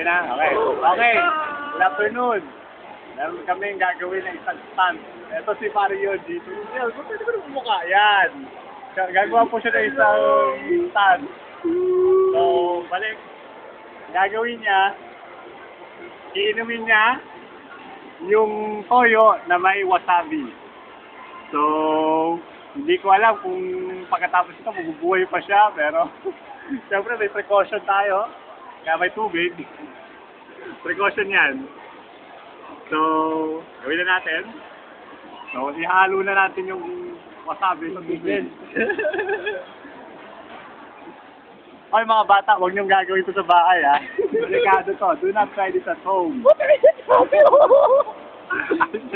Okay na? Okay. Okay. Good afternoon. Meron kaming gagawin ng isang stunt. Ito si Pare Yoji. Pwede ko na mukha. Yan. Gagawa po siya ng isang stunt. So, balik. Gagawin niya, iinumin niya yung toyo na may wasabi. So, hindi ko alam kung pagkatapos ito, mabubuhay pa siya, pero siyempre may precaution tayo. Kaya may tubig. Precaution yan. So, gawin na natin. So, ihalo na natin yung wasabi sa tubig. Ay, mga bata, huwag niyong gagawin ito sa bahay, ha? Delikado to. Do not try this at home. Ayos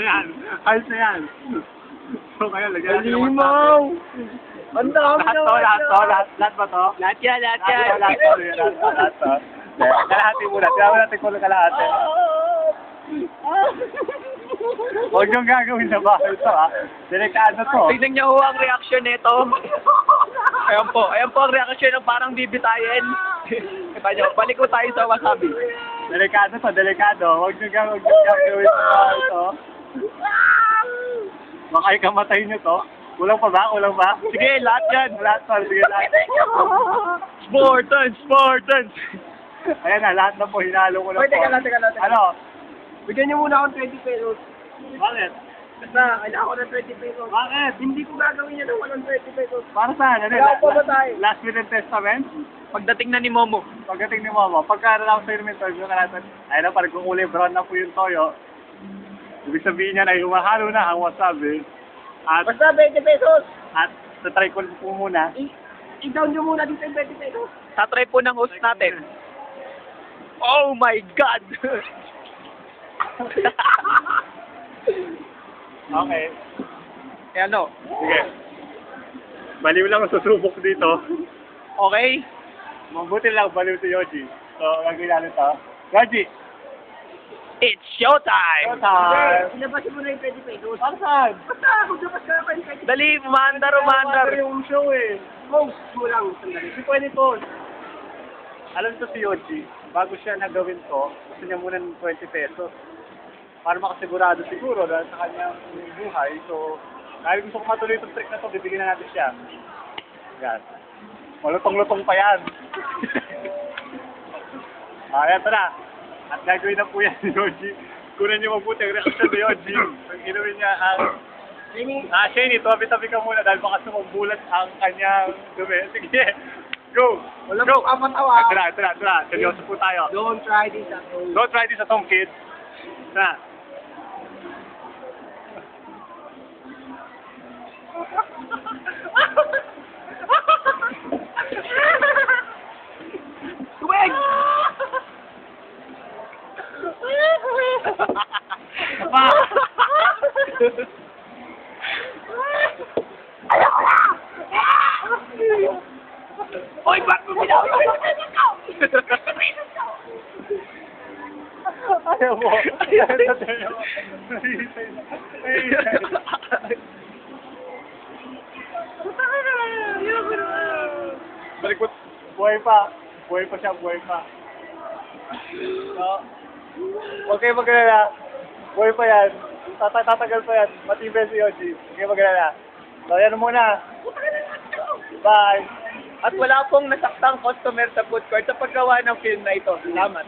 na yan. Ayos na yan. So, kaya, lagyan natin yung wasabi. Ang dami Lahat ba to? Lahat yan. Lahat to. Kalahati muna. Kaya natin kung kalahati. Huwag niyong gagawin sa bahay ito, ha? Delikado to. Tignan niyo ho ang reaction nito. Ayan po ang reaction ng parang bibitayin. Kita niyo, balik ko tayo sa wasabi. Delikado to, delikado. Huwag niyong gagawin sa bahay ito. Baka ikamatay niyo to. Kulang pa ba? Kulang ba? Sige, lahat yan. Lahat to. Sige, lahat. Spartans! Ayan na, lahat na po. Hinalo ko na po. Teka lang. Ano? Bigyan niyo muna akong 20 pesos. Bakit? Basta, kailangan ko ng 20 pesos. Bakit? Hindi ko gagawin yan ng walang 20 pesos. Para saan? Ano? Kaya pa ba tayo? Last minute testament? Pagdating na ni Momo. Pagdating ni Mama, pagka na lang sa inyo yung natin, ayun na, parang kung kulay brown na po yung toyo, ibig sabihin niya na humahalo na ang wasabi. At Basta 20 pesos. try ko po muna. I-down nyo muna dito yung 20 pesos. Tatry po ng host natin. Oh my God! Okay. Eh ano? Sige. Baliw lang ang susubok dito. Okay? Mabuti lang, baliw si Yoji. So, gagawin natin ito. Yoji! It's showtime! Showtime! Ilabasin mo na yung 20 pesos. Para saan? Basta, maglabas ka na yung 20 pesos. Dali, umandar. Yung show eh. Post mo lang, sandali. Hindi pwede po. Alam to si Yoji, bago siya nagawin to, gusto niya muna ng 20 pesos. Para makasigurado siguro dahil sa kanyang buhay. So, dahil gusto ko matuloy itong trick na to, bibigyan na natin siya. Yan. Malutong-lutong pa yan. Ayan, tara. At gagawin na po yan ni Yoji. Kunan niyo mabuti ang reaction ni Yoji. Pag inuwi niya ang... Shani, tabi-tabi ka muna dahil baka sumagbulat ang kanyang dumi. Sige, go! Wala Go! pong kapatawa. Tara. Seryoso po tayo. Don't try this at home. Don't try this at home, kids. Tara. Tuwing! Ayoko na! Hoy, ba't mo binawi ko yung pesos ko? Pesos ko! Ayaw mo. Balik mo. Buhay pa. Buhay pa siya, buhay pa. So, huwag kayo mag-alala. Buhay pa yan. Tatagal pa yan. Matibay si Yoji. Huwag kayo mag-alala. So, yan muna. Bye. At wala pong nasaktang customer sa food court sa paggawa ng film na ito. Salamat.